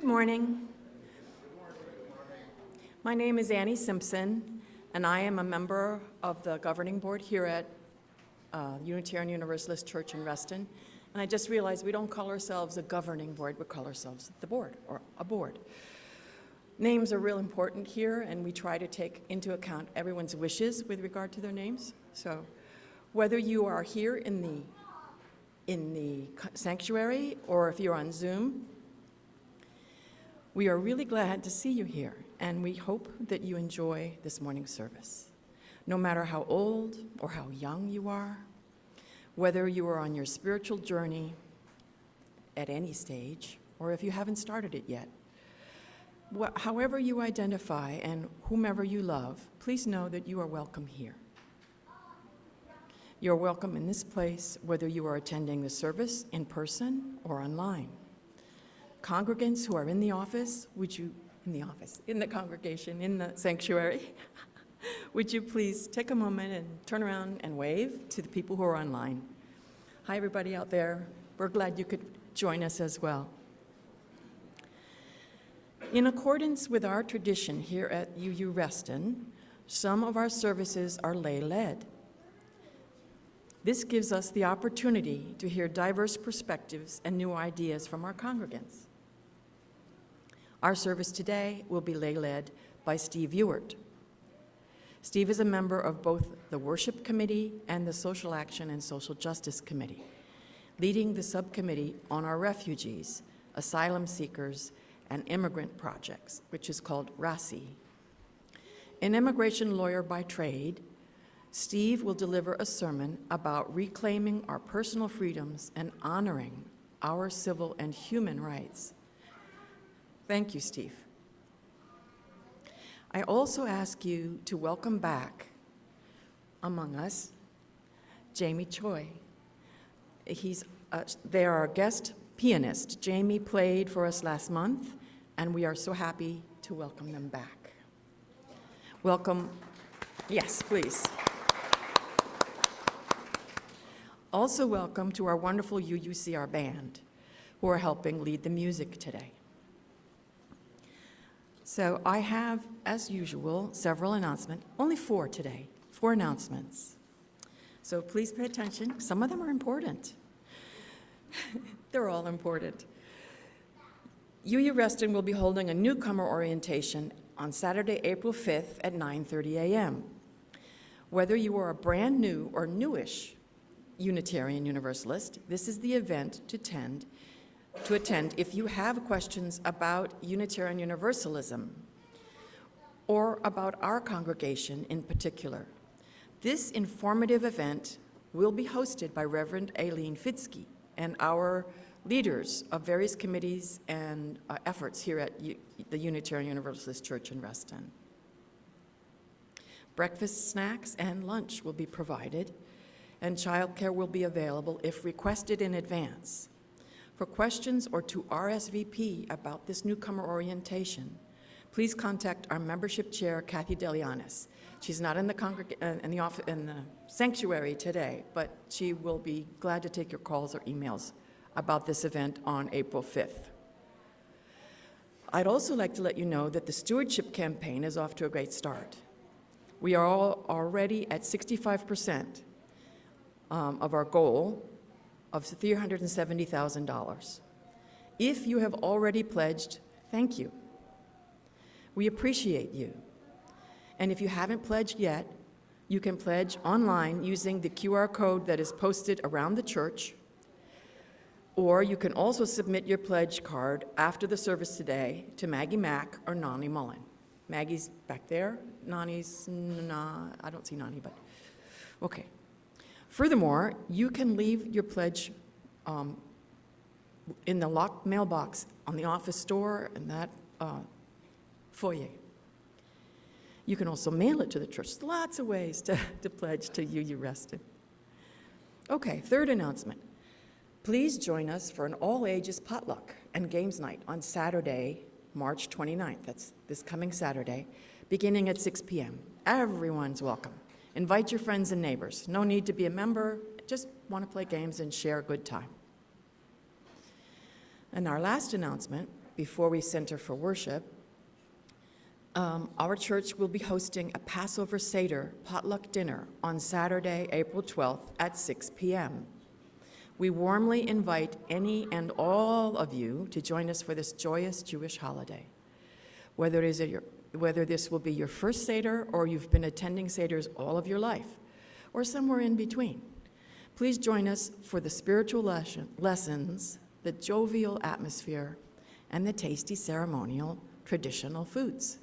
Good morning. My name is Annie Simpson, and I am a member of the governing board here at Unitarian Universalist Church in Reston. And I just realized we don't call ourselves a governing board, we call ourselves the board, or a board. Names are real important here, and we try to take into account everyone's wishes with regard to their names. So whether you are here in the sanctuary or if you're on Zoom, we are really glad to see you here, and we hope that you enjoy this morning's service. No matter how old or how young you are, whether you are on your spiritual journey at any stage, or if you haven't started it yet, however you identify and whomever you love, please know that you are welcome here. You're welcome in this place, whether you are attending the service in person or online. Congregants who are in the office, in the congregation, in the sanctuary, would you please take a moment and turn around and wave to the people who are online. Hi, everybody out there. We're glad you could join us as well. In accordance with our tradition here at UU Reston, some of our services are lay-led. This gives us the opportunity to hear diverse perspectives and new ideas from our congregants. Our service today will be lay-led by Steve Ewart. Steve is a member of both the Worship Committee and the Social Action and Social Justice Committee, leading the subcommittee on our refugees, asylum seekers, and immigrant projects, which is called RASI. An immigration lawyer by trade, Steve will deliver a sermon about reclaiming our personal freedoms and honoring our civil and human rights. Thank you, Steve. I also ask you to welcome back among us Jamie Choi. They are our guest pianist. Jamie played for us last month, and we are so happy to welcome them back. Welcome. Yes, please. Also welcome to our wonderful UUCR band, who are helping lead the music today. So I have, as usual, several announcements, only 4 today, 4 announcements. So please pay attention. Some of them are important. They're all important. UU Reston will be holding a newcomer orientation on Saturday, April 5th at 9:30 a.m. Whether you are a brand new or newish Unitarian Universalist, this is the event to attend if you have questions about Unitarian Universalism or about our congregation in particular. This informative event will be hosted by Reverend Eileen Fitzke and our leaders of various committees and efforts here at the Unitarian Universalist Church in Reston. Breakfast, snacks, and lunch will be provided, and childcare will be available if requested in advance. For questions or to RSVP about this newcomer orientation, please contact our membership chair, Kathy Delianis. She's not in the sanctuary today, but she will be glad to take your calls or emails about this event on April 5th. I'd also like to let you know that the stewardship campaign is off to a great start. We are already at 65% of our goal of $370,000. If you have already pledged, thank you. We appreciate you. And if you haven't pledged yet, you can pledge online using the QR code that is posted around the church, or you can also submit your pledge card after the service today to Maggie Mack or Nani Mullen. Maggie's back there. Nani's, I don't see Nani, but okay. Furthermore, you can leave your pledge in the locked mailbox on the office door and that foyer. You can also mail it to the church. There's lots of ways to pledge to UU Reston. Okay, 3rd announcement. Please join us for an all-ages potluck and games night on Saturday, March 29th. That's this coming Saturday, beginning at 6 p.m. Everyone's welcome. Invite your friends and neighbors. No need to be a member, just want to play games and share a good time. And our last announcement, before we center for worship, our church will be hosting a Passover Seder potluck dinner on Saturday, April 12th at 6 p.m. We warmly invite any and all of you to join us for this joyous Jewish holiday. Whether this will be your first Seder or you've been attending Seders all of your life, or somewhere in between, please join us for the spiritual lessons, the jovial atmosphere, and the tasty ceremonial traditional foods.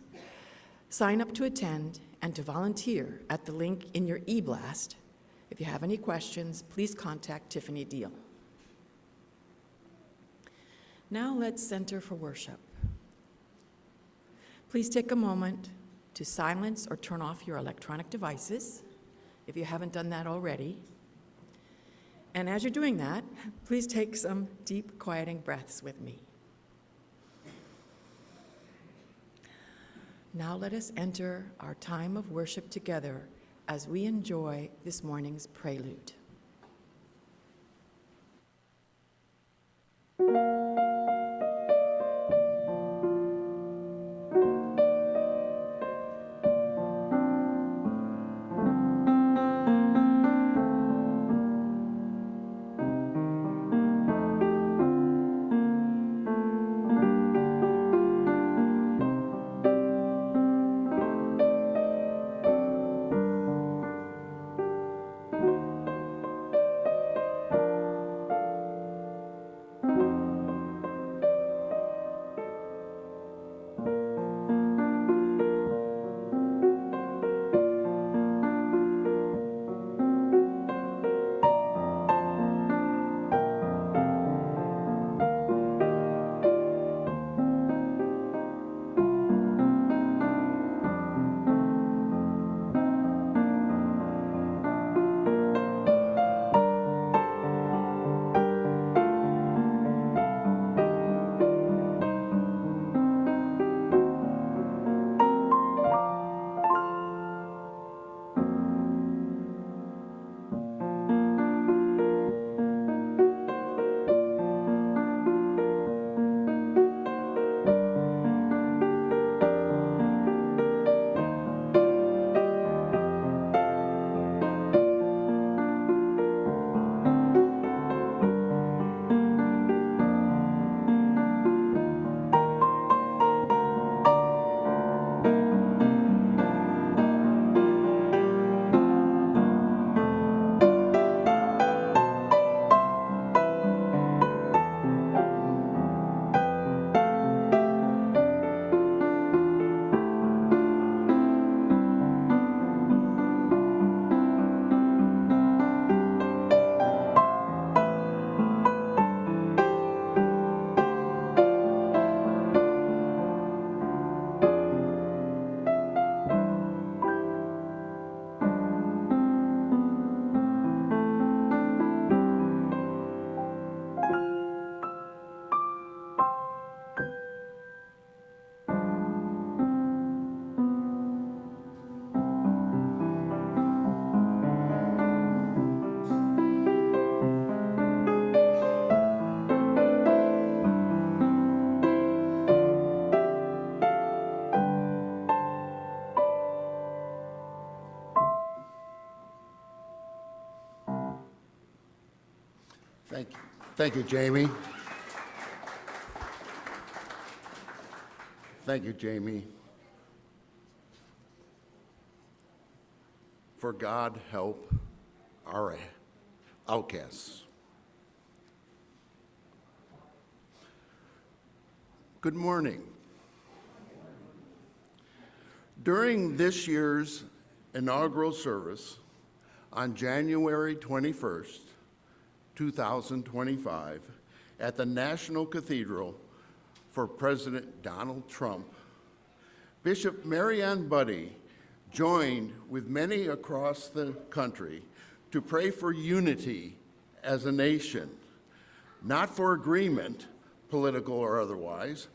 Sign up to attend and to volunteer at the link in your e-blast. If you have any questions, please contact Tiffany Deal. Now let's center for worship. Please take a moment to silence or turn off your electronic devices, if you haven't done that already. And as you're doing that, please take some deep, quieting breaths with me. Now let us enter our time of worship together as we enjoy this morning's prelude. Thank you, Jamie. Thank you, Jamie. For God help our outcasts. Good morning. During this year's inaugural service on January 21st, 2025, at the National Cathedral for President Donald Trump, Bishop Marianne Budde joined with many across the country to pray for unity as a nation, not for agreement, political or otherwise,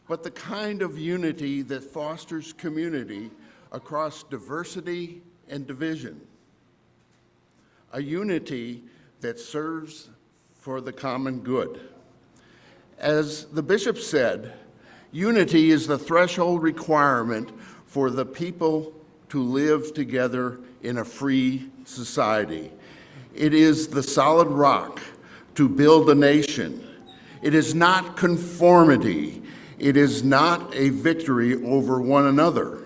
but the kind of unity that fosters community across diversity and division, a unity that serves for the common good. As the bishop said, Unity is the threshold requirement for the people to live together in a free society. It is the solid rock to build a nation. It is not conformity. It is not a victory over one another.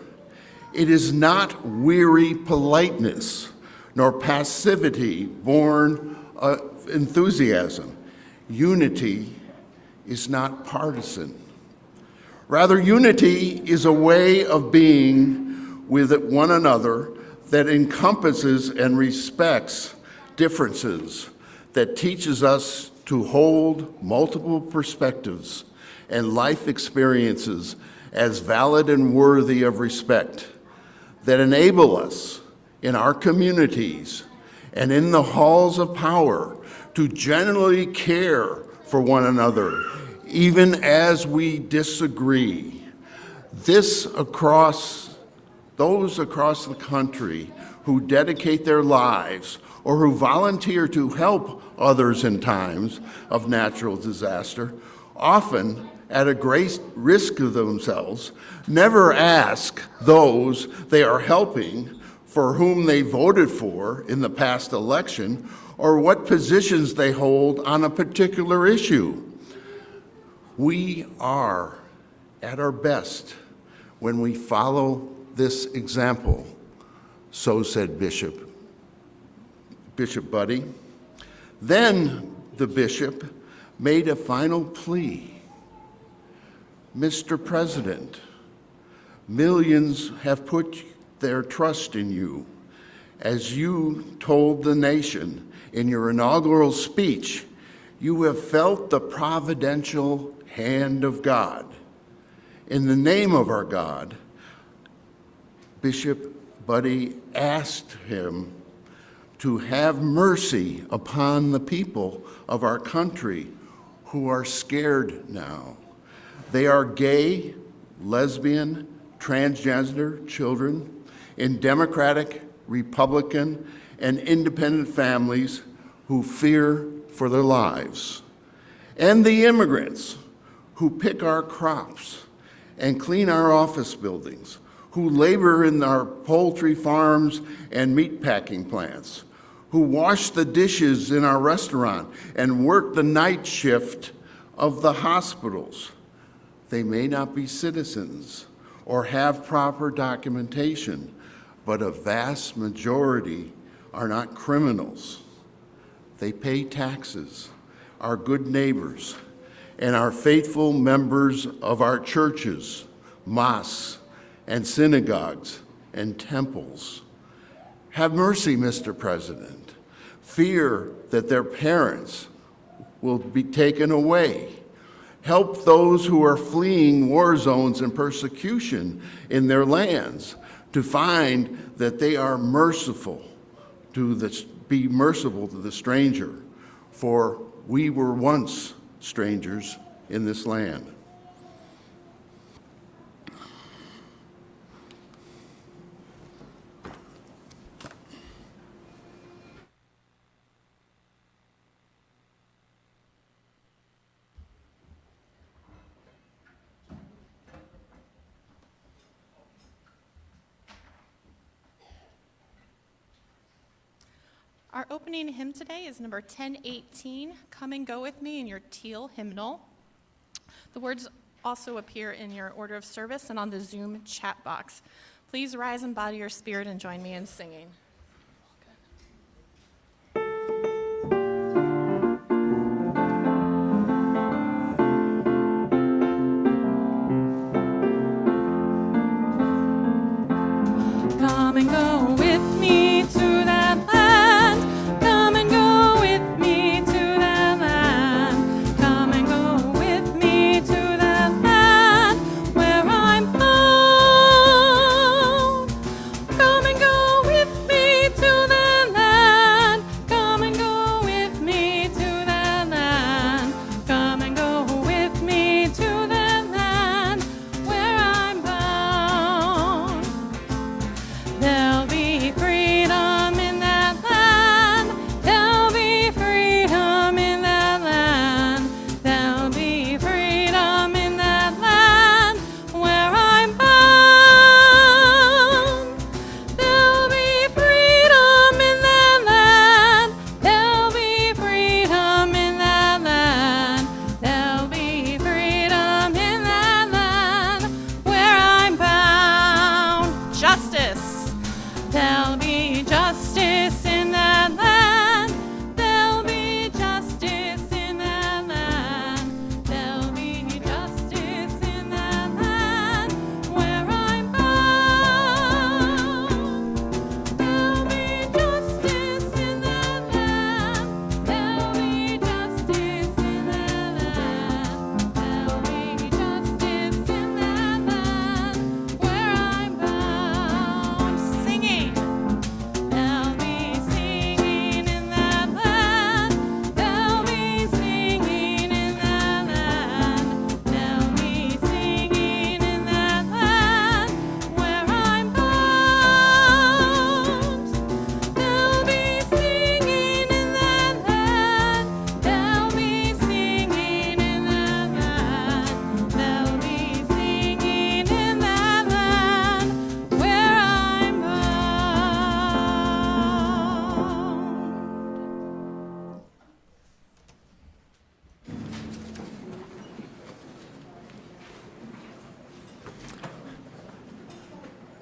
It is not weary politeness, nor passivity born of enthusiasm. Unity is not partisan. Rather, unity is a way of being with one another that encompasses and respects differences, that teaches us to hold multiple perspectives and life experiences as valid and worthy of respect, that enable us in our communities and in the halls of power to genuinely care for one another, even as we disagree. Those across the country who dedicate their lives or who volunteer to help others in times of natural disaster, often at a great risk of themselves, never ask those they are helping for whom they voted for in the past election or what positions they hold on a particular issue. We are at our best when we follow this example, so said Bishop Buddy. Then the bishop made a final plea. Mr. President, millions have put their trust in you. As you told the nation in your inaugural speech, you have felt the providential hand of God. In the name of our God, Bishop Buddy asked him to have mercy upon the people of our country who are scared now. They are gay, lesbian, transgender children in Democratic, Republican, and independent families who fear for their lives. And the immigrants who pick our crops and clean our office buildings, who labor in our poultry farms and meatpacking plants, who wash the dishes in our restaurant and work the night shift of the hospitals. They may not be citizens or have proper documentation, but a vast majority are not criminals. They pay taxes, are good neighbors, and are faithful members of our churches, mosques, and synagogues and temples. Have mercy, Mr. President. Fear that their parents will be taken away. Help those who are fleeing war zones and persecution in their lands to find that they are merciful be merciful to the stranger, for we were once strangers in this land. Our opening hymn today is number 1018, Come and Go With Me, in your teal hymnal. The words also appear in your order of service and on the Zoom chat box. Please rise and body your spirit and join me in singing. Come and go with me to that land. Come and go with me to that land. Come and go with me to that land where I'm bound. Come and go with me to that land. Come and go with me to that land. Come and go with me to that land where I'm bound. There'll be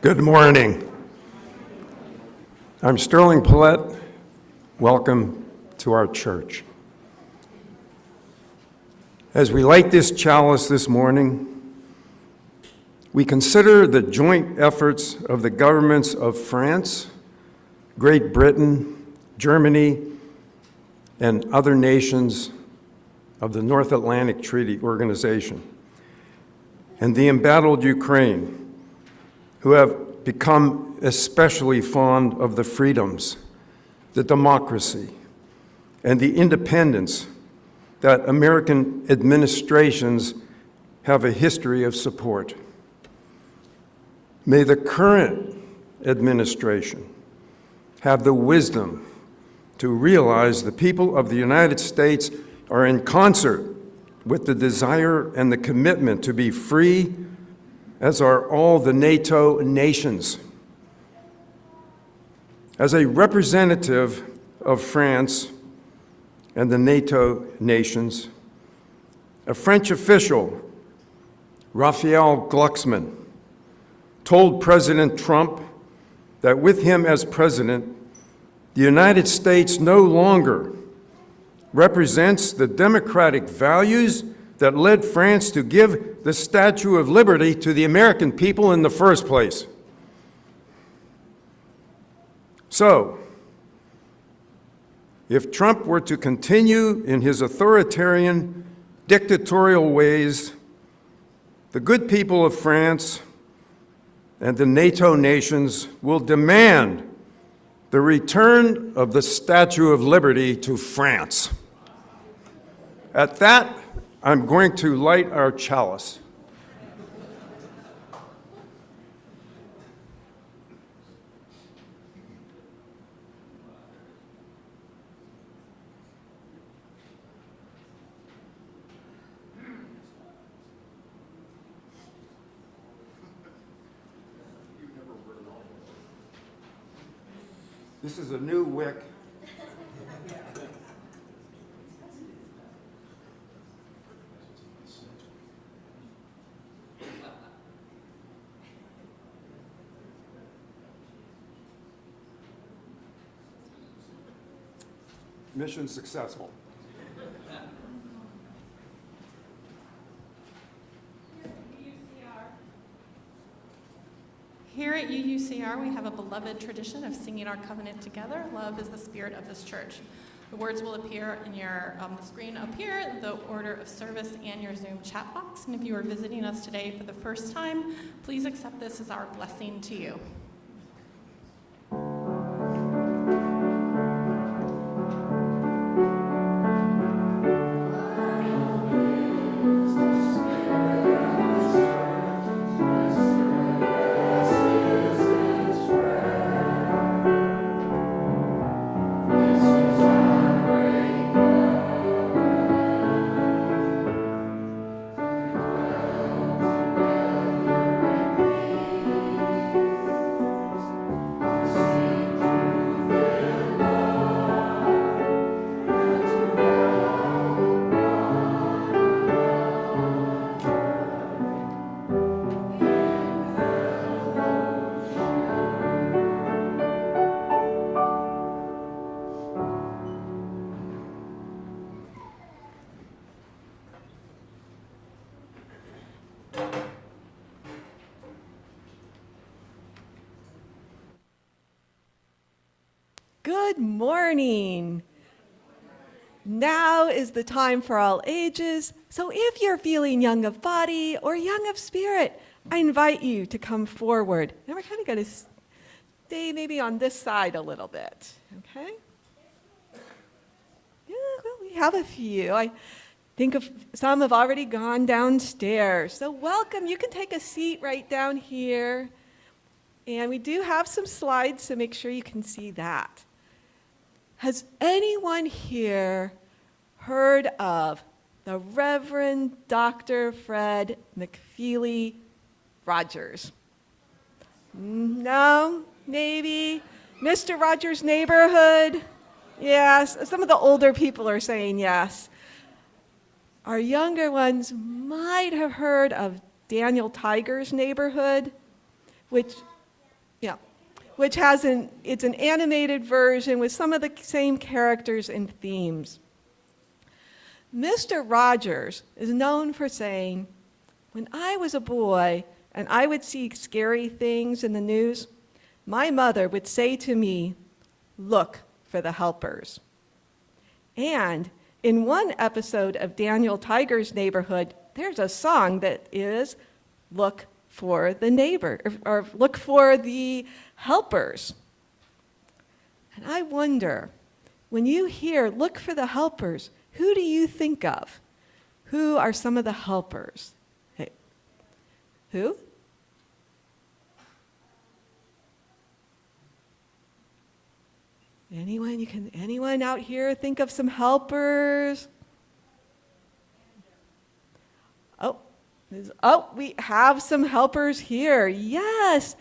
Good morning. I'm Sterling Pilette. Welcome to our church. As we light this chalice this morning, we consider the joint efforts of the governments of France, Great Britain, Germany, and other nations of the North Atlantic Treaty Organization, and the embattled Ukraine, who have become especially fond of the freedoms, the democracy, and the independence that American administrations have a history of support. May the current administration have the wisdom to realize the people of the United States are in concert with the desire and the commitment to be free, as are all the NATO nations. As a representative of France and the NATO nations, a French official, Raphael Glucksmann, told President Trump that with him as president, the United States no longer represents the democratic values that led France to give the Statue of Liberty to the American people in the first place. So, if Trump were to continue in his authoritarian, dictatorial ways, the good people of France and the NATO nations will demand the return of the Statue of Liberty to France. At that, I'm going to light our chalice. This is a new wick. Mission successful. Here at UUCR, we have a beloved tradition of singing our covenant together. Love is the spirit of this church. The words will appear in your the screen up here, the order of service, and your Zoom chat box. And if you are visiting us today for the first time, please accept this as our blessing to you. Good morning. Now is the time for all ages, so if you're feeling young of body or young of spirit, I invite you to come forward. And we're kind of going to stay maybe on this side a little bit, okay? Yeah, well, we have a few. I think of some have already gone downstairs. So welcome. You can take a seat right down here. And we do have some slides, so make sure you can see that. Has anyone here heard of the Reverend Dr. Fred McFeely Rogers? No? Maybe? Mr. Rogers' neighborhood? Yes. Some of the older people are saying yes. Our younger ones might have heard of Daniel Tiger's neighborhood, which which it's an animated version with some of the same characters and themes. Mr. Rogers is known for saying, "When I was a boy and I would see scary things in the news, my mother would say to me, 'Look for the helpers.'" And in one episode of Daniel Tiger's Neighborhood, there's a song that is, "Look for the neighbor," or "Look for the helpers." And I wonder, when you hear "look for the helpers," who do you think of? Who are some of the helpers? Hey, who? Anyone out here think of some helpers? We have some helpers here. Yes.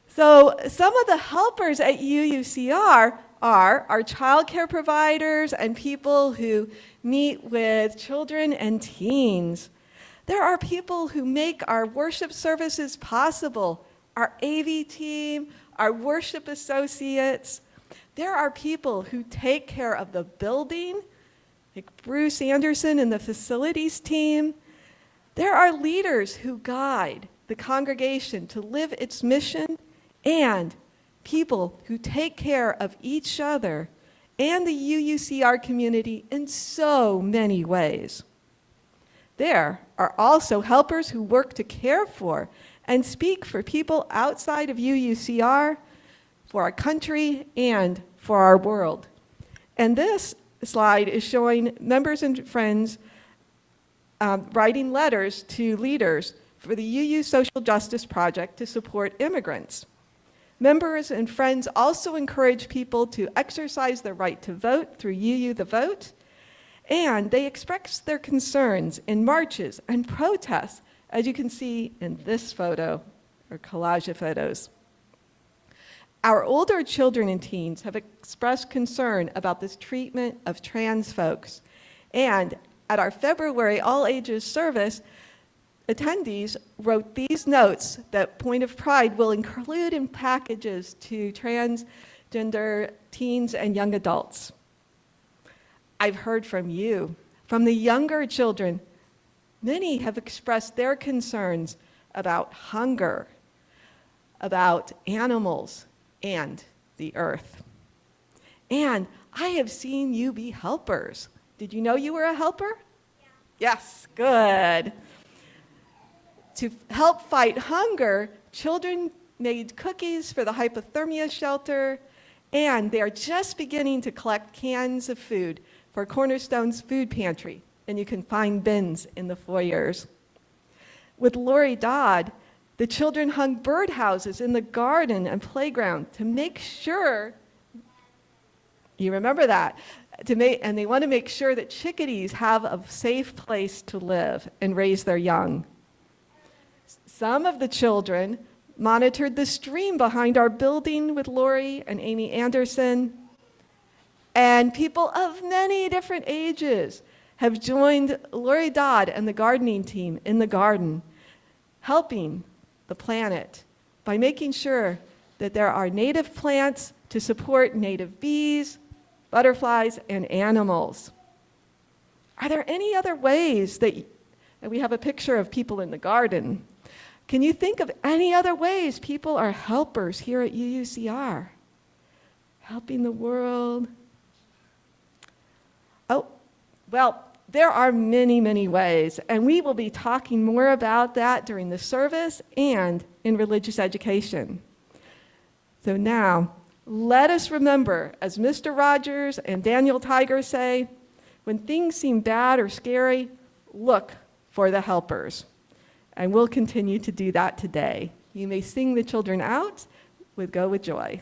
So some of the helpers at UUCR are our child care providers and people who meet with children and teens. There are people who make our worship services possible, our AV team, our worship associates. There are people who take care of the building, like Bruce Anderson and the facilities team. There are leaders who guide the congregation to live its mission, and people who take care of each other and the UUCR community in so many ways. There are also helpers who work to care for and speak for people outside of UUCR, for our country, and for our world. And this slide is showing members and friends writing letters to leaders for the UU Social Justice Project to support immigrants. Members and friends also encourage people to exercise their right to vote through UU the Vote, and they express their concerns in marches and protests, as you can see in this photo, or collage of photos. Our older children and teens have expressed concern about this treatment of trans folks, and at our February all-ages service, attendees wrote these notes that Point of Pride will include in packages to transgender teens and young adults. I've heard from you, from the younger children. Many have expressed their concerns about hunger, about animals, and the earth. And I have seen you be helpers. Did you know you were a helper? Yeah. Yes, good. To help fight hunger, children made cookies for the hypothermia shelter, and they are just beginning to collect cans of food for Cornerstone's food pantry, and you can find bins in the foyers. With Lori Dodd, the children hung birdhouses in the garden and playground to make sure, you remember that, and they want to make sure that chickadees have a safe place to live and raise their young. Some of the children monitored the stream behind our building with Lori and Amy Anderson. And people of many different ages have joined Lori Dodd and the gardening team in the garden, helping the planet by making sure that there are native plants to support native bees, butterflies, and animals. Are there any other ways and we have a picture of people in the garden. Can you think of any other ways people are helpers here at UUCR? Helping the world. Oh, well, there are many, many ways, and we will be talking more about that during the service and in religious education. So now, let us remember, as Mr. Rogers and Daniel Tiger say, when things seem bad or scary, look for the helpers. And we'll continue to do that today. You may sing the children out with Go With Joy.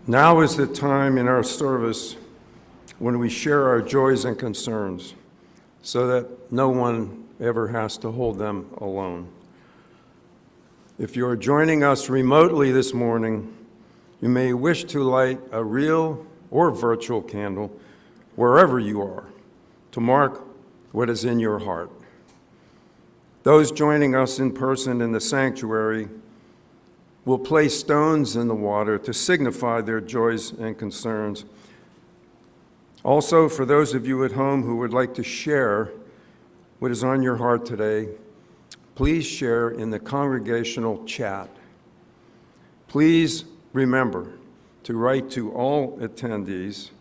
Now is the time in our service when we share our joys and concerns so that no one ever has to hold them alone. If you are joining us remotely this morning, you may wish to light a real or virtual candle wherever you are to mark what is in your heart. Those joining us in person in the sanctuary will place stones in the water to signify their joys and concerns. Also, for those of you at home who would like to share what is on your heart today, please share in the congregational chat. Please remember to write to all attendees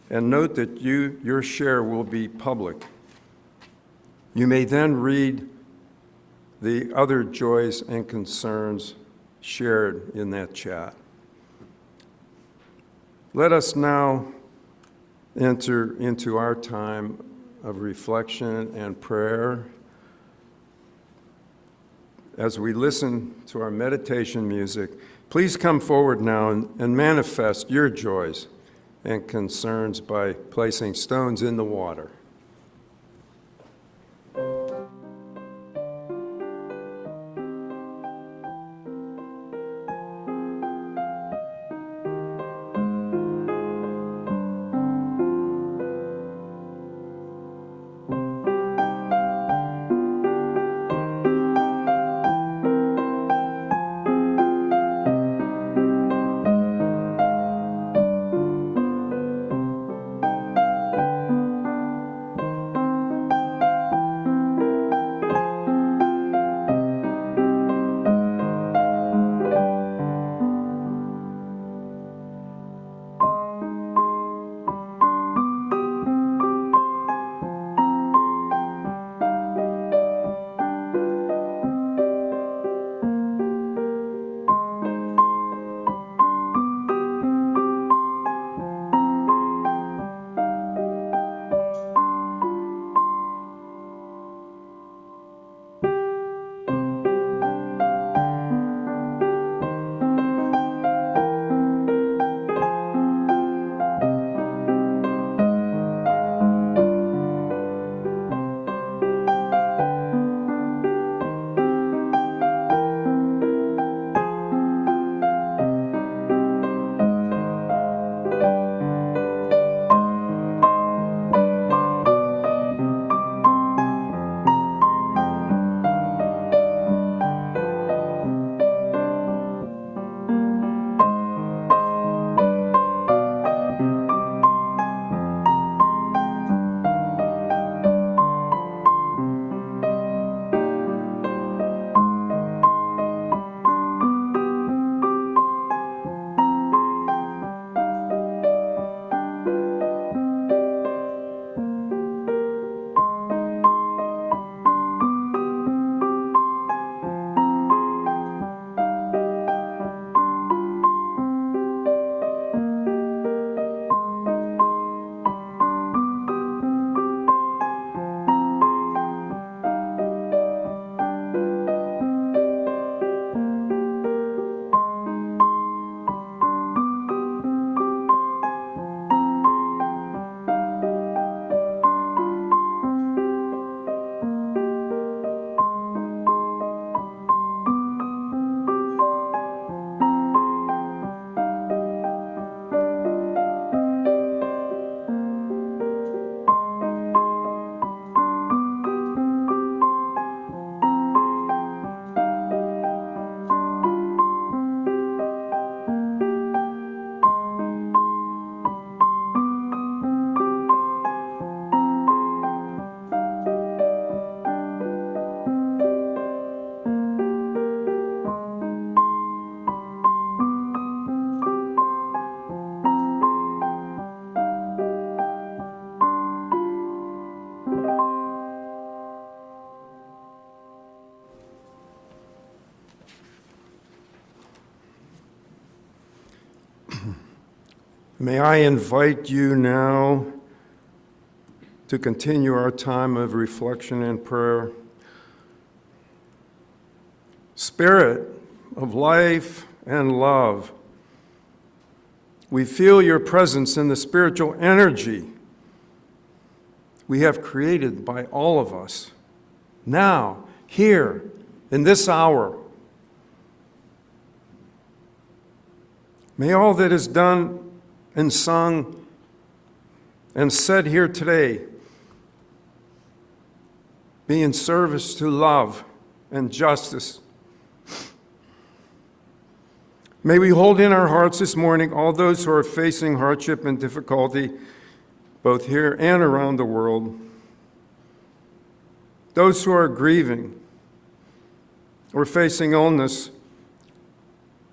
and note that your share will be public. You may then read the other joys and concerns shared in that chat. Let us now enter into our time of reflection and prayer as we listen to our meditation music. Please come forward now and manifest your joys and concerns by placing stones in the water. May I invite you now to continue our time of reflection and prayer. Spirit of life and love, We feel your presence in the spiritual energy we have created by all of us, now, here, in this hour. May all that is done and sung and said here today be in service to love and justice. May we hold in our hearts this morning all those who are facing hardship and difficulty, both here and around the world. Those who are grieving or facing illness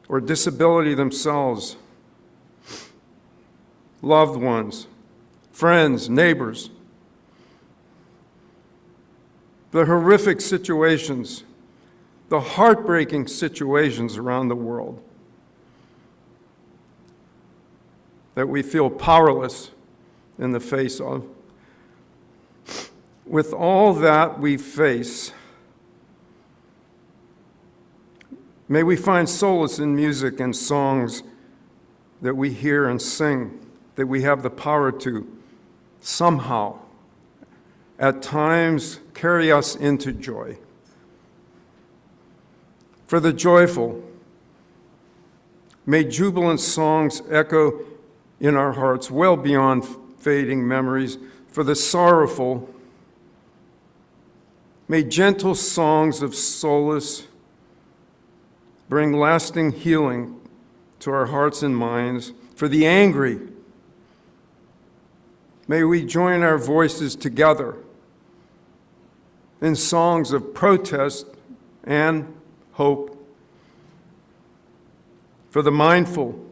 or disability themselves, loved ones, friends, neighbors. The horrific situations, the heartbreaking situations around the world that we feel powerless in the face of. With all that we face, may we find solace in music and songs that we hear and sing, that we have the power to somehow, at times, carry us into joy. For the joyful, may jubilant songs echo in our hearts well beyond fading memories. For the sorrowful, may gentle songs of solace bring lasting healing to our hearts and minds. For the angry, may we join our voices together in songs of protest and hope. For the mindful,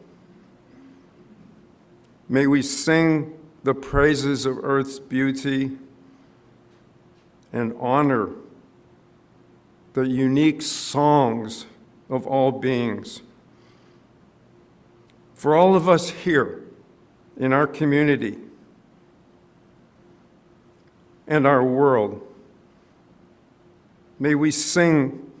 may we sing the praises of earth's beauty and honor the unique songs of all beings. For all of us here in our community and our world, may we sing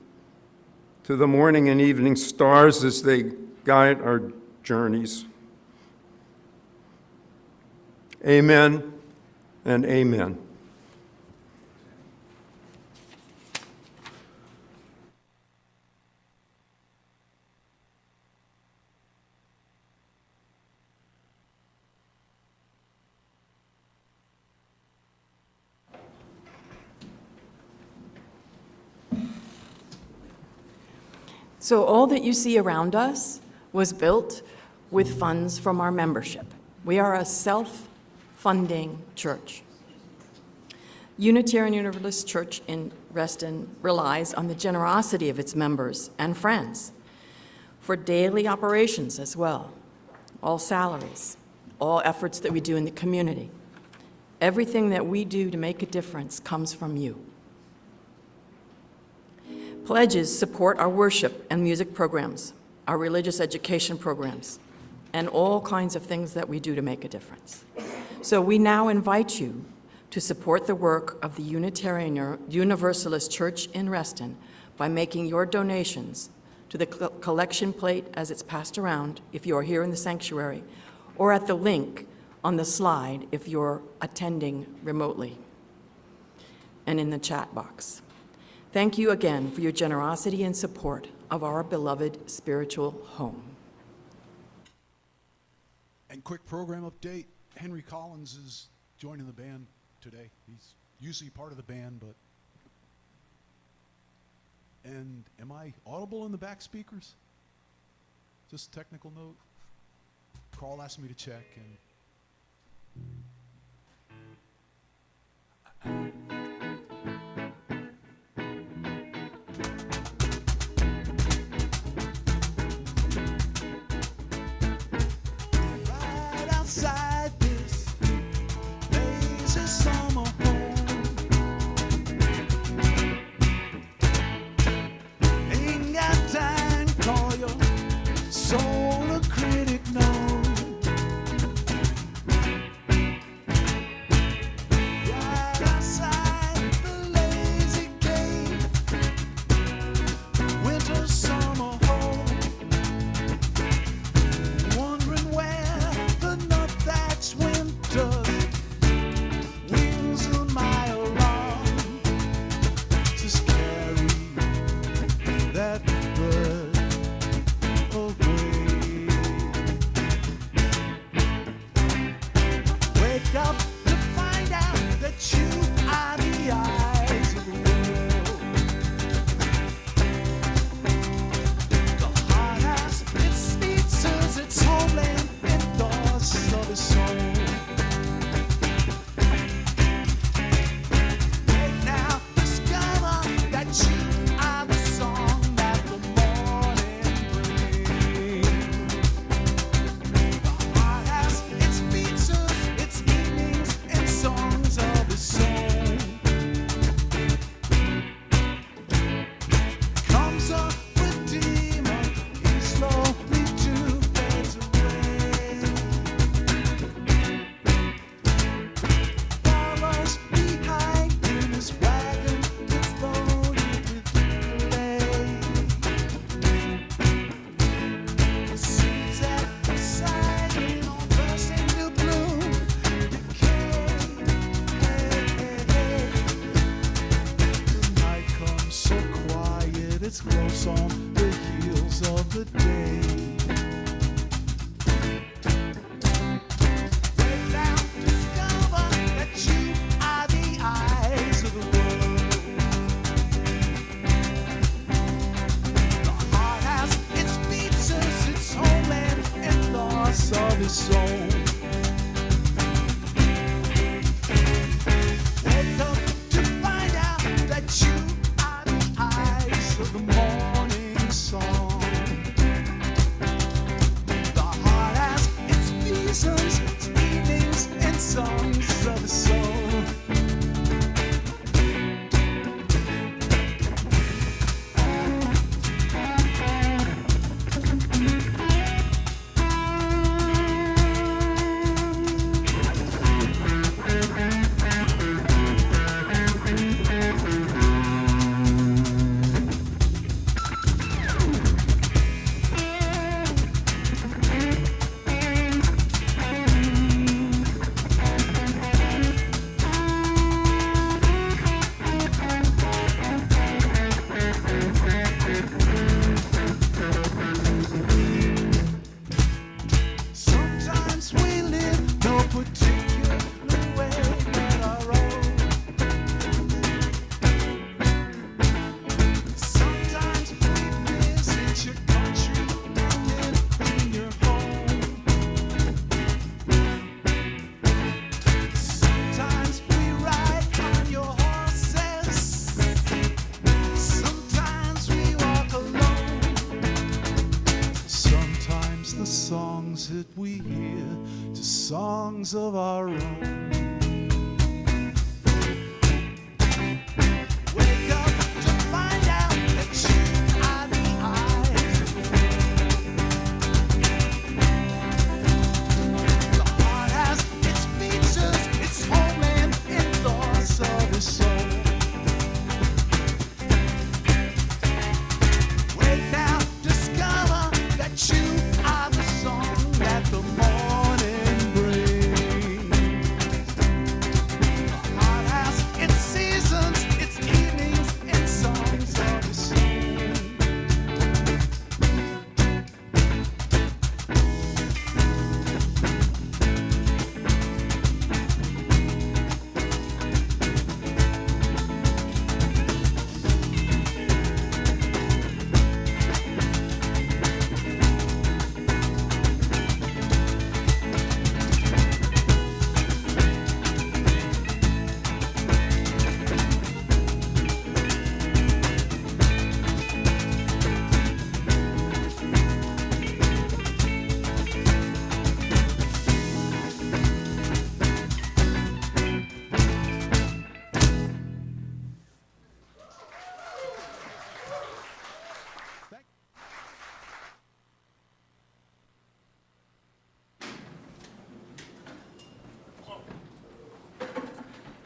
to the morning and evening stars as they guide our journeys. Amen and amen. So all that you see around us was built with funds from our membership. We are a self-funding church. Unitarian Universalist Church in Reston relies on the generosity of its members and friends for daily operations as well, all salaries, all efforts that we do in the community. Everything that we do to make a difference comes from you. Pledges support our worship and music programs, our religious education programs, and all kinds of things that we do to make a difference. So we now invite you to support the work of the Unitarian Universalist Church in Reston by making your donations to the collection plate as it's passed around if you're here in the sanctuary, or at the link on the slide if you're attending remotely, and in the chat box. Thank you again for your generosity and support of our beloved spiritual home. And quick program update, Henry Collins is joining the band today. He's usually part of the band, but... And am I audible in the back speakers? Just a technical note. Karl asked me to check, and... Outside this lazy summer home, ain't got time to call your soul a critic, no. Right outside the lazy gate, winter summer home, wondering where loss of his soul. Wake up to find out that you are the eyes of the morning song. The heart has its seasons, its evenings, and songs of the soul. Sometimes we live no particular way but our own. Sometimes we visit your country and live in your home. Sometimes we ride on your horses. Sometimes we walk alone. Sometimes the songs that we hear to songs of our own. Wake up to find out that you are the eyes. The heart has its features, its homeland, and thoughts of its soul. Wake now, discover that you are the song that the morning brings. The heart has its seasons, its evenings, and songs of its soul.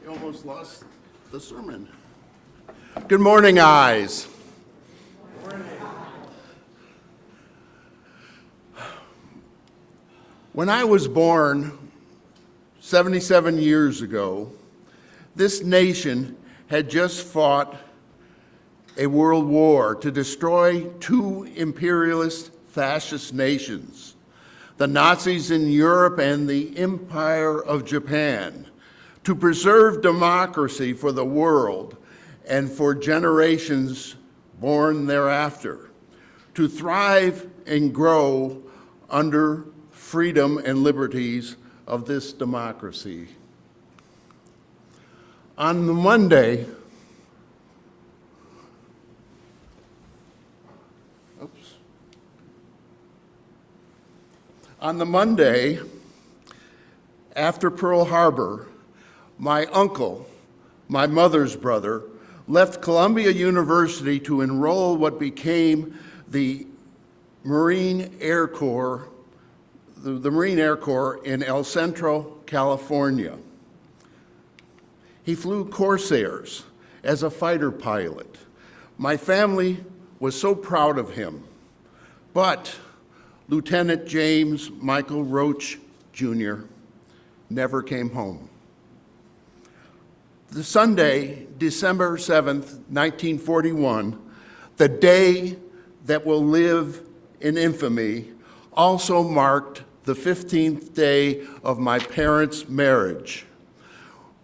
You almost lost the sermon. Good morning, eyes. When I was born 77 years ago, this nation had just fought a world war to destroy two imperialist fascist nations, the Nazis in Europe and the Empire of Japan, to preserve democracy for the world and for generations born thereafter, to thrive and grow under freedom and liberties of this democracy. On the Monday, after Pearl Harbor, my uncle, my mother's brother, left Columbia University to enroll what became the Marine Air Corps, the Marine Air Corps in El Centro, California. He flew Corsairs as a fighter pilot. My family was so proud of him, but Lieutenant James Michael Roach Jr. never came home. The Sunday, December 7th, 1941, the day that will live in infamy, also marked the 15th day of my parents' marriage.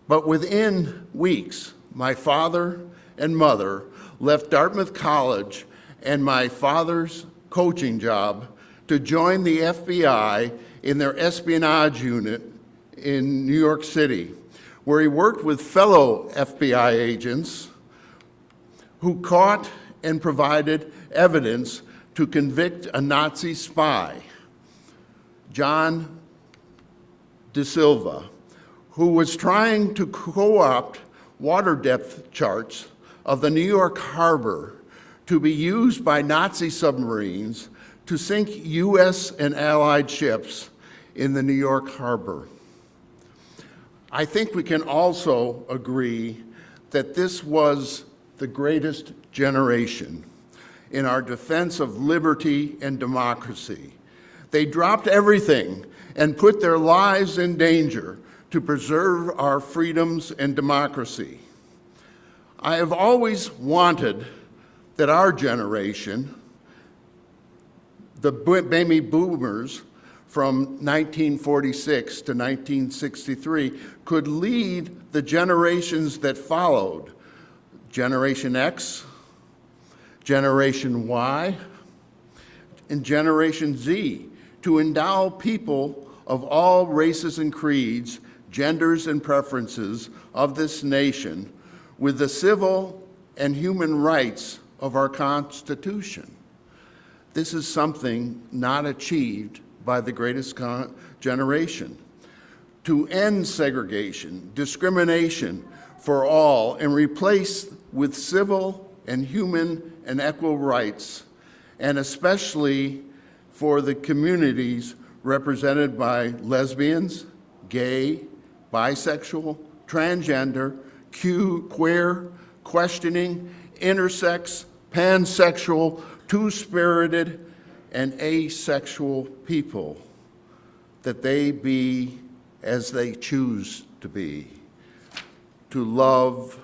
But within weeks, my father and mother left Dartmouth College and my father's coaching job to join the FBI in their espionage unit in New York City, where he worked with fellow FBI agents who caught and provided evidence to convict a Nazi spy, John De Silva, who was trying to co-opt water depth charts of the New York harbor to be used by Nazi submarines to sink U.S. and Allied ships in the New York harbor. I think we can also agree that this was the greatest generation in our defense of liberty and democracy. They dropped everything and put their lives in danger to preserve our freedoms and democracy. I have always wanted that our generation, the baby boomers from 1946 to 1963, could lead the generations that followed, Generation X, Generation Y, and Generation Z, to endow people of all races and creeds, genders and preferences of this nation with the civil and human rights of our Constitution. This is something not achieved by the greatest generation. To end segregation, discrimination for all, and replace with civil and human and equal rights, and especially for the communities represented by lesbians, gay, bisexual, transgender, queer, questioning, intersex, pansexual, two-spirited, and asexual people, that they be as they choose to be, to love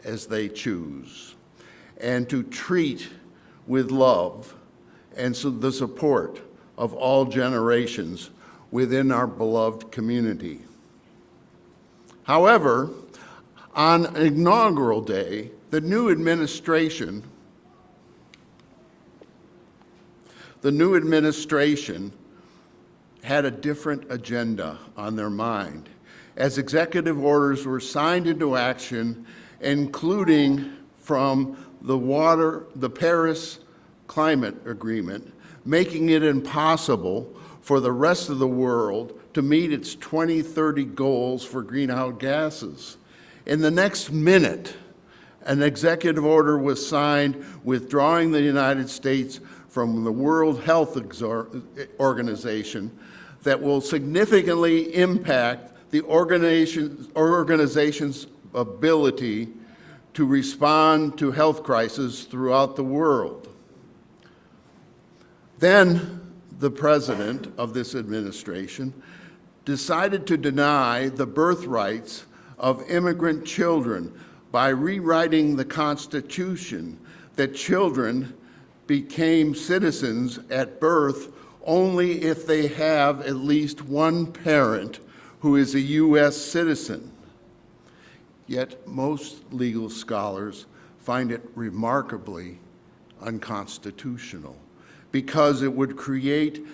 as they choose, and to treat with love and so the support of all generations within our beloved community. However, on inaugural day, the new administration had a different agenda on their mind, as executive orders were signed into action, including from the Paris Climate Agreement, making it impossible for the rest of the world to meet its 2030 goals for greenhouse gases. In the next minute, an executive order was signed withdrawing the United States from the World Health Organization that will significantly impact the organization's ability to respond to health crises throughout the world. Then the president of this administration decided to deny the birthrights of immigrant children by rewriting the Constitution, that children became citizens at birth only if they have at least one parent who is a U.S. citizen. Yet most legal scholars find it remarkably unconstitutional because it would create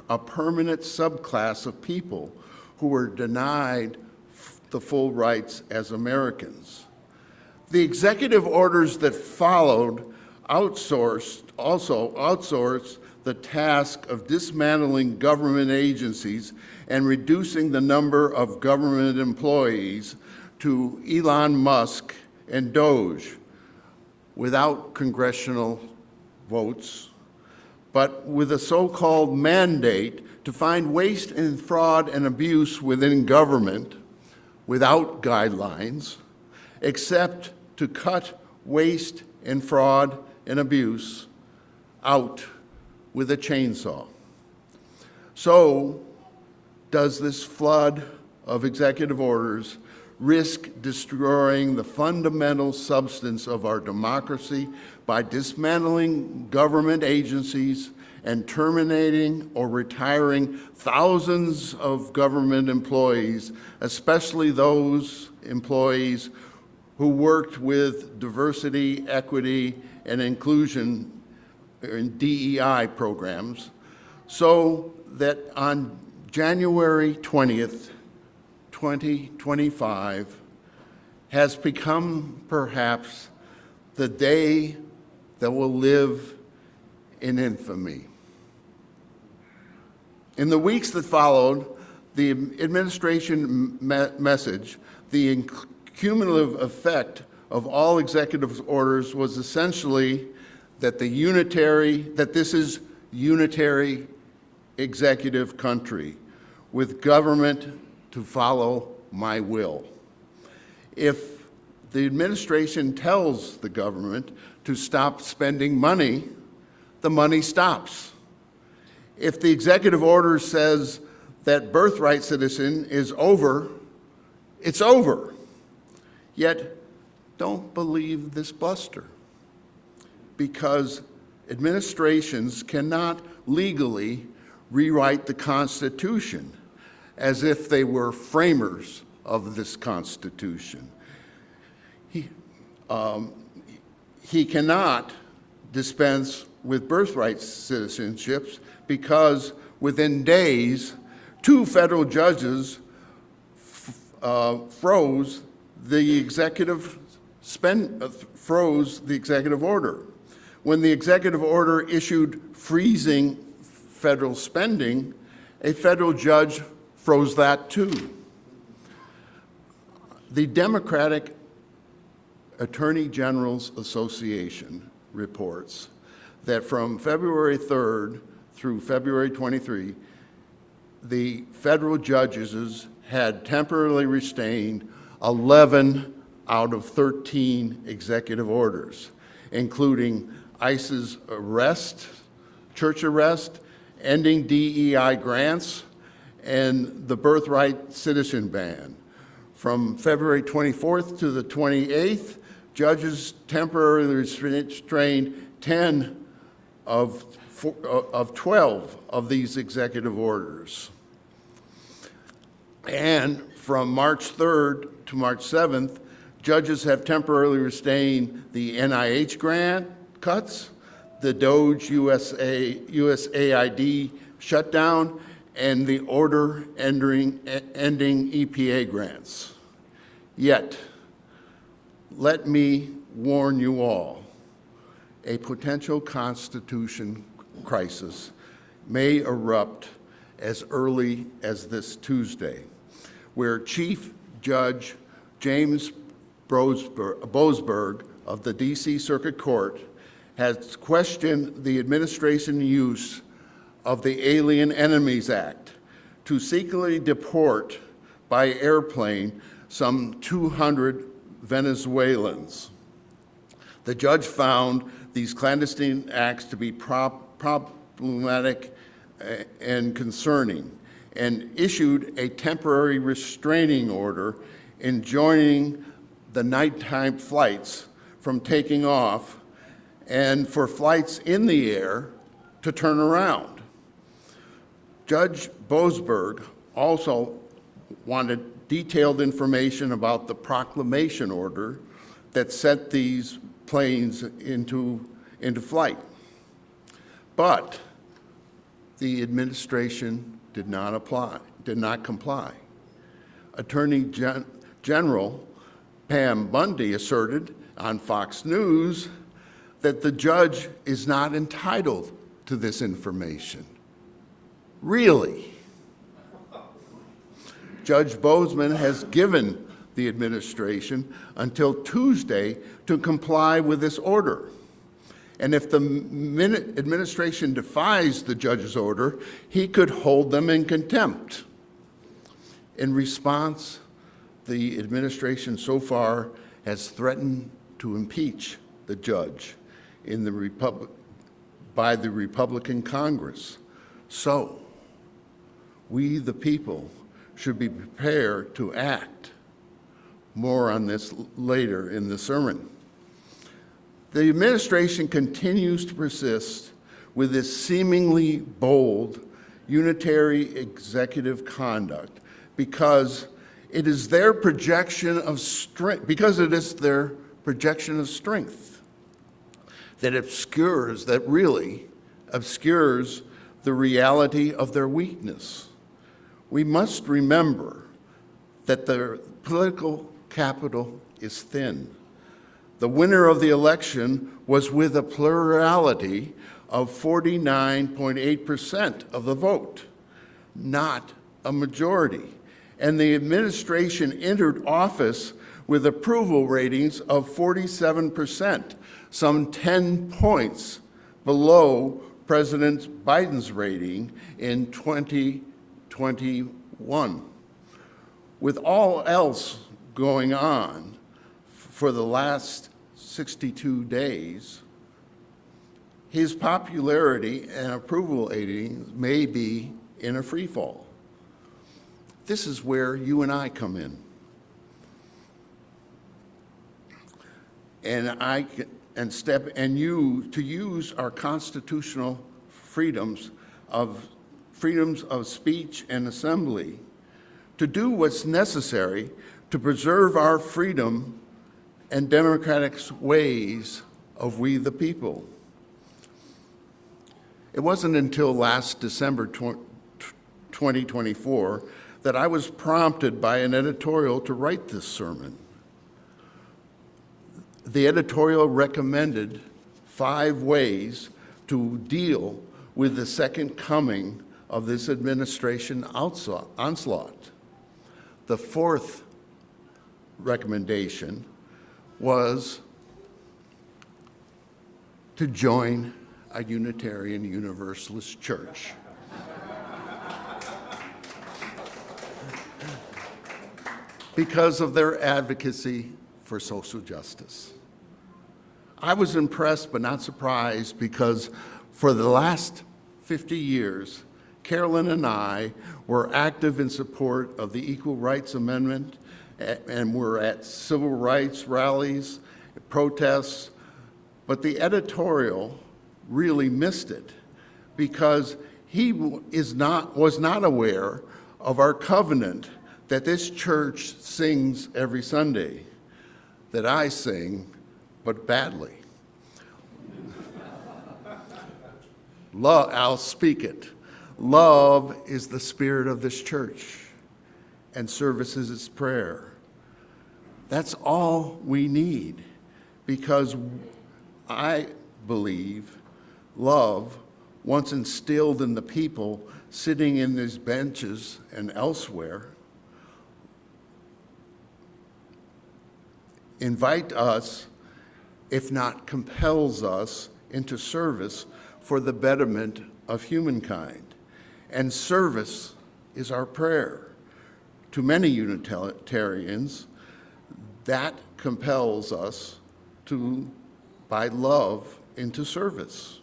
a permanent subclass of people who were denied the full rights as Americans. The executive orders that followed outsourced the task of dismantling government agencies and reducing the number of government employees to Elon Musk and Doge without congressional votes, but with a so-called mandate to find waste and fraud and abuse within government without guidelines, except to cut waste and fraud and abuse out with a chainsaw. So, does this flood of executive orders risk destroying the fundamental substance of our democracy by dismantling government agencies and terminating or retiring thousands of government employees, especially those employees who worked with diversity, equity, and inclusion in DEI programs, so that on January 20th, 2025 has become perhaps the day that will live in infamy. In the weeks that followed, the administration message, the cumulative effect of all executive orders was essentially that this is unitary executive country with government to follow my will. If the administration tells the government to stop spending money, the money stops. If the executive order says that birthright citizen is over, it's over. Yet, don't believe this bluster, because administrations cannot legally rewrite the Constitution as if they were framers of this Constitution. He cannot dispense with birthright citizenships because within days, 2 federal judges froze the executive order. When the executive order issued freezing federal spending, a federal judge froze that too. The Democratic Attorney General's Association reports that from February 3rd through February 23, the federal judges had temporarily restrained 11 out of 13 executive orders, including ICE's arrest, church arrest, ending DEI grants, and the birthright citizen ban. From February 24th to the 28th, judges temporarily restrained 10 of 12 of these executive orders. And from March 3rd to March 7th, judges have temporarily restrained the NIH grant cuts, the DOGE USAID shutdown, and the order ending EPA grants. Yet, let me warn you all, a potential Constitution crisis may erupt as early as this Tuesday, where Chief Judge James Boasberg of the D.C. Circuit Court has questioned the administration's use of the Alien Enemies Act to secretly deport by airplane some 200 Venezuelans. The judge found these clandestine acts to be problematic and concerning, and issued a temporary restraining order enjoining the nighttime flights from taking off and for flights in the air to turn around. Judge Boasberg also wanted detailed information about the proclamation order that set these planes into flight. But the administration did not comply. Attorney General Pam Bundy asserted on Fox News that the judge is not entitled to this information. Really? Judge Boasman has given the administration until Tuesday to comply with this order. And if the administration defies the judge's order, he could hold them in contempt. In response, the administration so far has threatened to impeach the judge by the Republican Congress. So, we the people should be prepared to act. More on this later in the sermon. The administration continues to persist with this seemingly bold unitary executive conduct because it is their projection of strength, that really obscures the reality of their weakness. We must remember that the political capital is thin. The winner of the election was with a plurality of 49.8% of the vote, not a majority. And the administration entered office with approval ratings of 47%, some 10 points below President Biden's rating in 2021. With all else going on for the last 62 days, his popularity and approval ratings may be in a free fall. This is where you and I come in. And you to use our constitutional freedoms of speech and assembly to do what's necessary to preserve our freedom and democratic ways of we the people. It wasn't until last December 2024 that I was prompted by an editorial to write this sermon. The editorial recommended 5 ways to deal with the second coming of this administration onslaught. The 4th recommendation was to join a Unitarian Universalist church. Because of their advocacy for social justice. I was impressed but not surprised because for the last 50 years, Carolyn and I were active in support of the Equal Rights Amendment and were at civil rights rallies, protests, but the editorial really missed it because he was not aware of our covenant that this church sings every Sunday, that I sing, but badly. I'll speak it. Love is the spirit of this church, and service is its prayer. That's all we need, because I believe love, once instilled in the people sitting in these benches and elsewhere, invite us, if not compels us, into service for the betterment of humankind. And service is our prayer. To many Unitarians, that compels us to, by love, into service.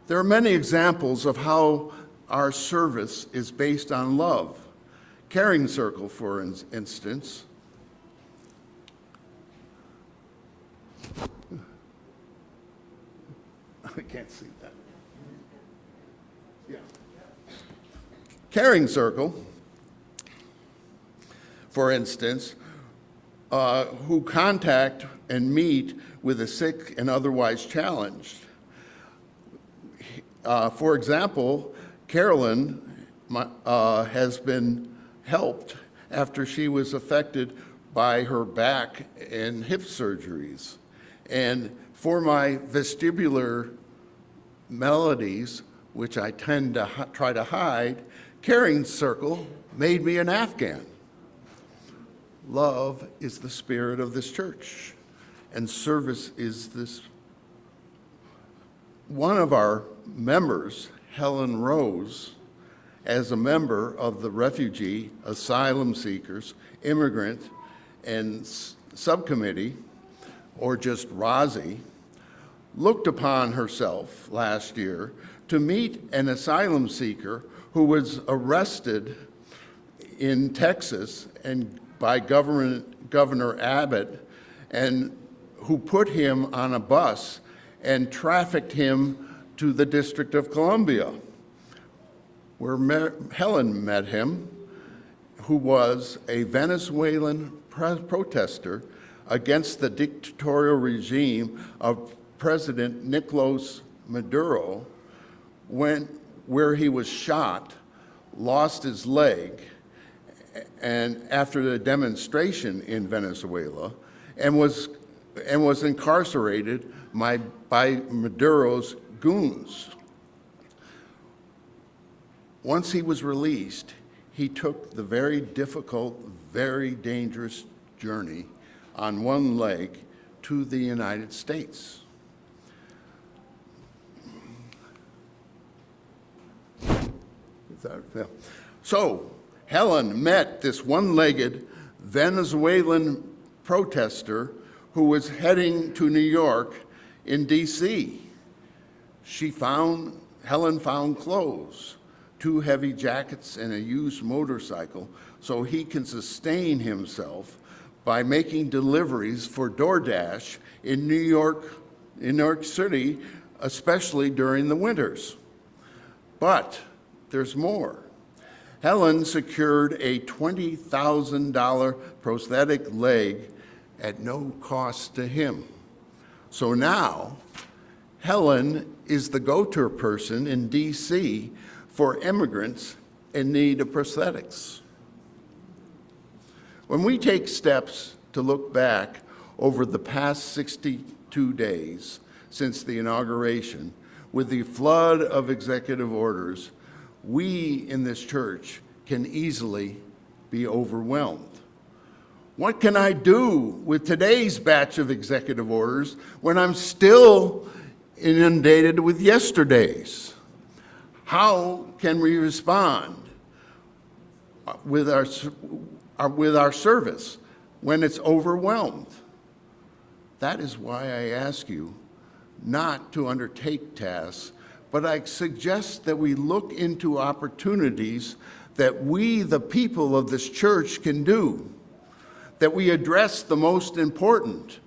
There are many examples of how our service is based on love. Caring Circle, for instance, I can't see that. Yeah. Caring Circle, for instance, who contact and meet with the sick and otherwise challenged. For example, Carolyn has been helped after she was affected by her back and hip surgeries. And for my vestibular melodies, which I tend to try to hide, Caring Circle made me an Afghan. Love is the spirit of this church, and service is this. One of our members, Helen Rose, as a member of the Refugee, Asylum Seekers, Immigrant, and Subcommittee, or just ROSI, looked upon herself last year to meet an asylum seeker who was arrested in Texas and by Governor Abbott, and who put him on a bus and trafficked him to the District of Columbia, where Helen met him, who was a Venezuelan protester against the dictatorial regime of President Nicolas Maduro, where he was shot, lost his leg, and after the demonstration in Venezuela, and was incarcerated by Maduro's goons. Once he was released, he took the very difficult, very dangerous journey on one leg to the United States. So, Helen met this one-legged Venezuelan protester who was heading to New York in D.C. Helen found clothes, 2 heavy jackets, and a used motorcycle so he can sustain himself by making deliveries for DoorDash in New York City, especially during the winters. But there's more. Helen secured a $20,000 prosthetic leg at no cost to him. So now, Helen is the go-to person in D.C. for immigrants in need of prosthetics. When we take steps to look back over the past 62 days since the inauguration, with the flood of executive orders, we in this church can easily be overwhelmed. What can I do with today's batch of executive orders when I'm still inundated with yesterday's? How can we respond with our service when it's overwhelmed? That is why I ask you not to undertake tasks, but I suggest that we look into opportunities that we, the people of this church, can do, that we address the most important,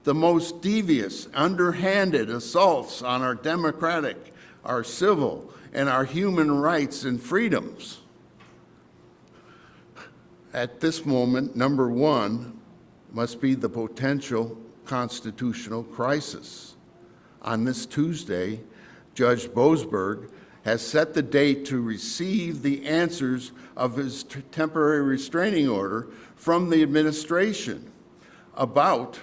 the most devious, underhanded assaults on our democratic, our civil, and our human rights and freedoms. At this moment, number one must be the potential constitutional crisis. On this Tuesday, Judge Boasberg has set the date to receive the answers of his temporary restraining order from the administration about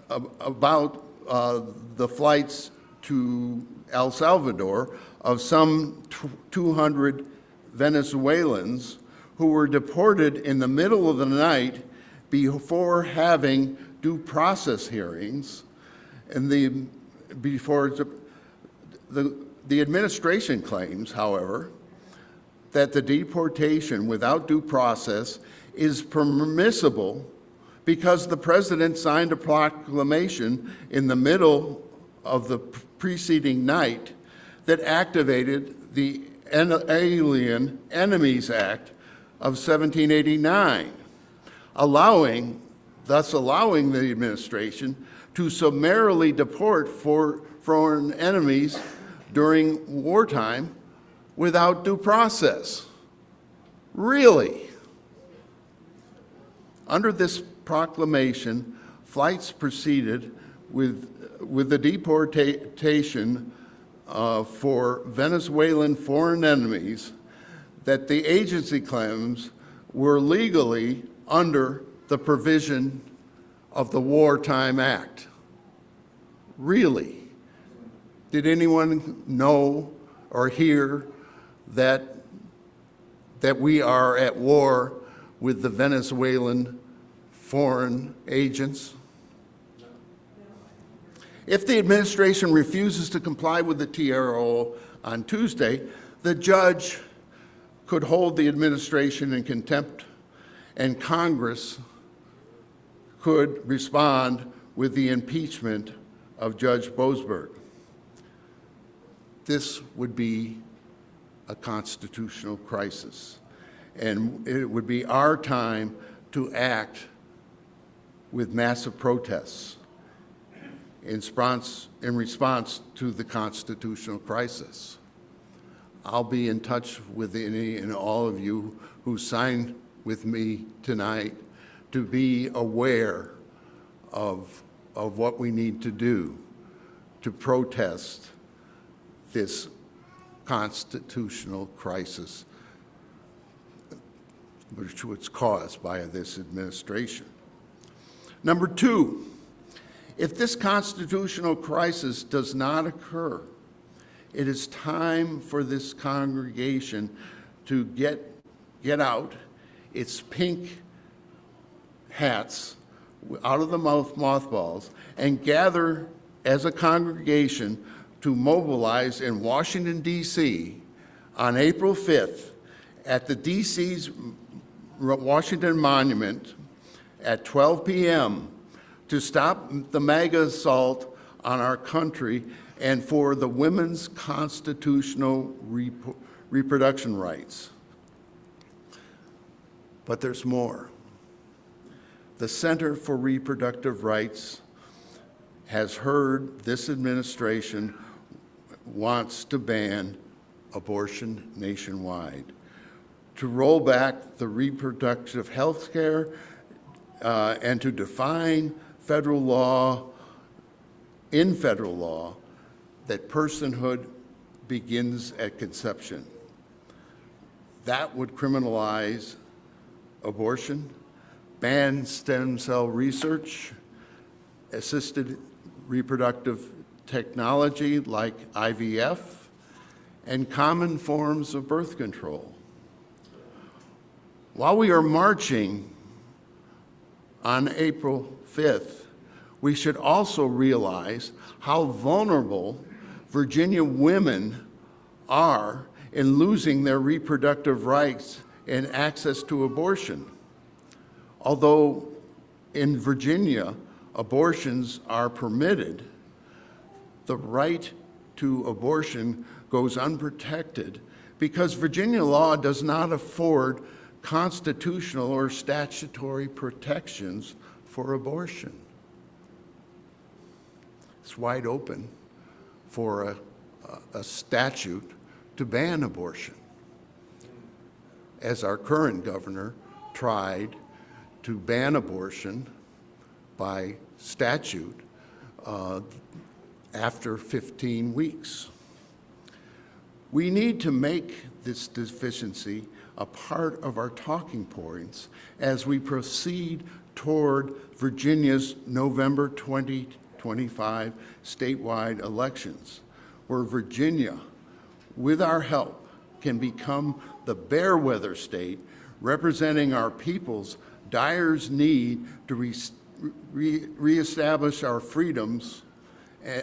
the flights to El Salvador of some 200 Venezuelans who were deported in the middle of the night before having due process hearings, and the administration claims, however, that the deportation without due process is permissible because the president signed a proclamation in the middle of the preceding night that activated the Alien Enemies Act of 1789, thus allowing the administration to summarily deport foreign enemies during wartime without due process. Really? Under this proclamation, flights proceeded with the deportation for Venezuelan foreign enemies that the agency claims were legally under the provision of the Wartime Act. Really? Did anyone know or hear that we are at war with the Venezuelan foreign agents? If the administration refuses to comply with the TRO on Tuesday, the judge could hold the administration in contempt, and Congress could respond with the impeachment of Judge Boasberg. This would be a constitutional crisis, and it would be our time to act with massive protests in response to the constitutional crisis. I'll be in touch with any and all of you who signed with me tonight to be aware of what we need to do to protest this constitutional crisis which was caused by this administration. Number two, if this constitutional crisis does not occur, it is time for this congregation to get out its pink hats out of the mothballs and gather as a congregation to mobilize in Washington, D.C. on April 5th at the D.C.'s Washington Monument at 12 p.m. to stop the MAGA assault on our country and for the women's constitutional reproduction rights. But there's more. The Center for Reproductive Rights has heard this administration wants to ban abortion nationwide, to roll back the reproductive health care, and to define federal law, in federal law, that personhood begins at conception. That would criminalize abortion, ban stem cell research, assisted reproductive technology like IVF, and common forms of birth control. While we are marching on April 5th, we should also realize how vulnerable Virginia women are in losing their reproductive rights and access to abortion. Although in Virginia, abortions are permitted, the right to abortion goes unprotected because Virginia law does not afford constitutional or statutory protections for abortion. It's wide open for a statute to ban abortion, as our current governor tried to ban abortion by statute after 15 weeks. We need to make this deficiency a part of our talking points as we proceed toward Virginia's November 2025 statewide elections, where Virginia, with our help, can become the bear-weather state representing our people's dire need to reestablish our freedoms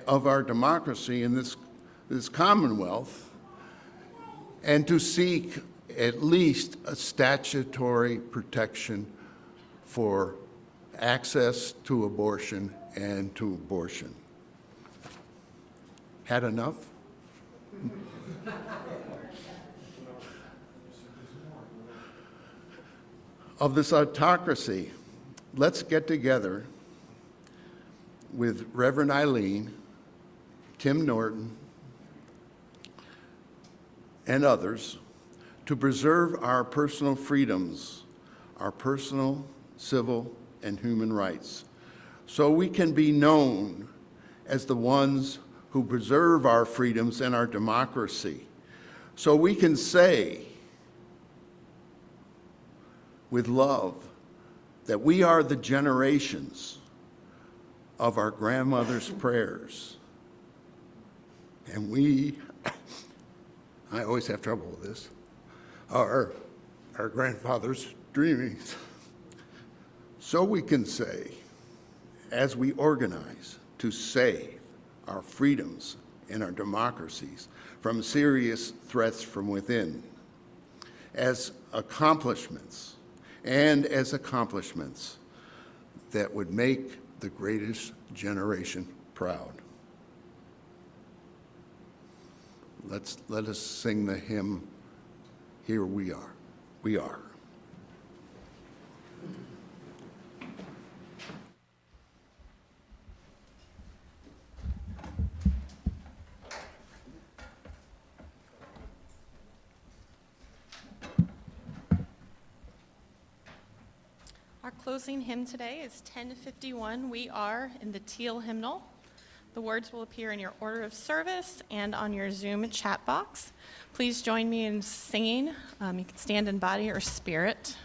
of our democracy in this Commonwealth, and to seek at least a statutory protection for access to abortion and to abortion. Had enough? Of this autocracy, let's get together with Reverend Eileen, Tim Norton, and others to preserve our personal freedoms, our personal, civil, and human rights, so we can be known as the ones who preserve our freedoms and our democracy, so we can say with love that we are the generations of our grandmother's prayers. And we, I always have trouble with this, are our grandfather's dreamings. So we can say, as we organize to save our freedoms and our democracies from serious threats from within, as accomplishments that would make the greatest generation proud. Let us sing the hymn, Here We Are. We are. Our closing hymn today is 1051, We Are, in the teal hymnal. The words will appear in your order of service and on your Zoom chat box. Please join me in singing. You can stand in body or spirit.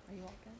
Are you all good?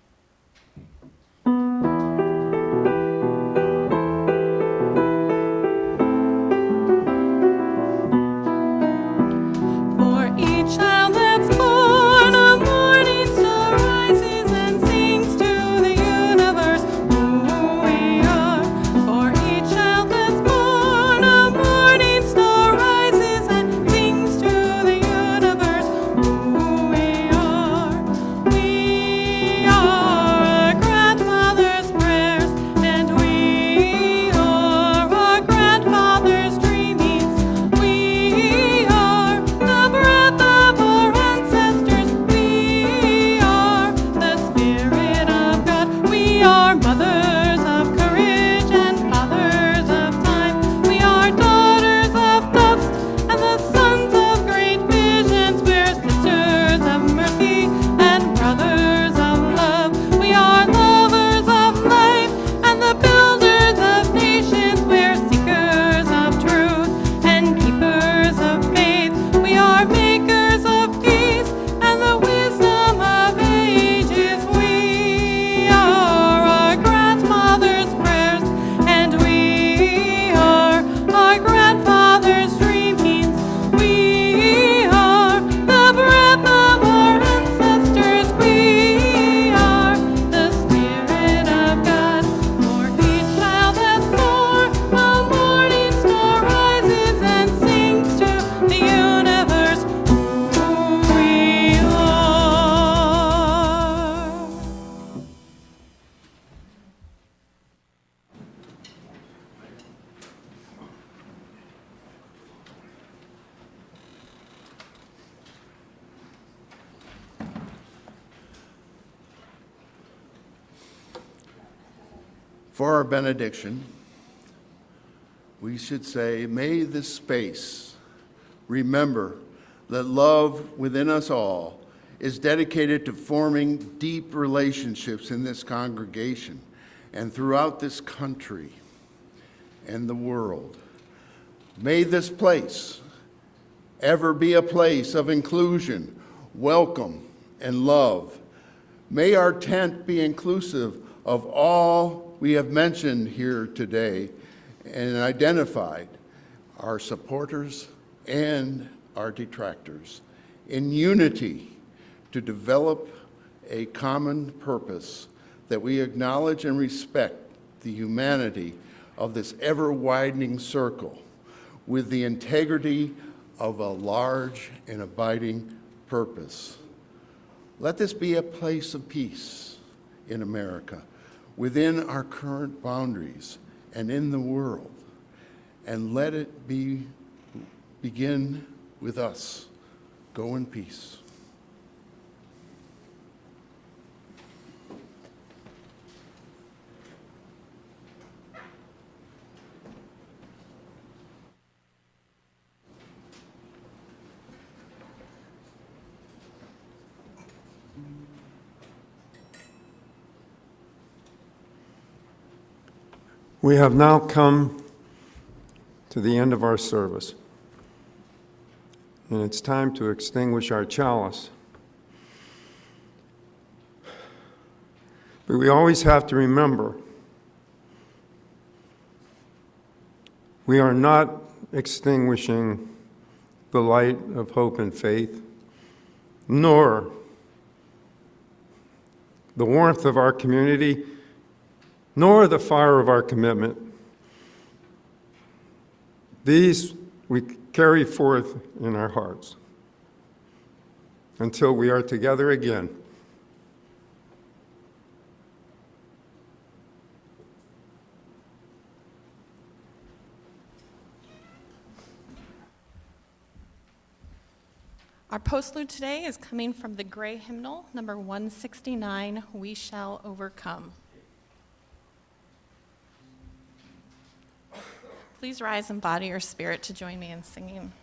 Child that's born, a morning star rises and sings to the universe who we are. For each child that's born, a morning star rises and sings to the universe who we are. We are a grandmother's prayers, and we are our grandfather's dreamings. We are the breath of our ancestors. We are the Spirit of God. We are mothers of courage and fathers of time. We are daughters of dust and the sons of great visions. We're sisters of mercy and brothers of love. We are lovers of life and the builders of nations. We're seekers of truth and keepers of faith. We are makers of peace and the wisdom of ages. We are our grandmother's prayers, and we are our grandfather's dreamings. We are the breath of our ancestors. We are the Spirit of God. For each child that's born, a morning star rises and sings to the universe who we are. For our benediction, we should say, may this space remember that love within us all is dedicated to forming deep relationships in this congregation and throughout this country and the world. May this place ever be a place of inclusion, welcome, and love. May our tent be inclusive of all we have mentioned here today and identified, our supporters and our detractors, in unity to develop a common purpose that we acknowledge and respect the humanity of this ever-widening circle with the integrity of a large and abiding purpose. Let this be a place of peace in America, within our current boundaries and in the world. And let it begin with us. Go in peace. We have now come to the end of our service, and it's time to extinguish our chalice. But we always have to remember, we are not extinguishing the light of hope and faith, nor the warmth of our community, nor the fire of our commitment. These we carry forth in our hearts until we are together again. Our postlude today is coming from the Gray Hymnal, number 169, We Shall Overcome. Please rise in body or spirit to join me in singing.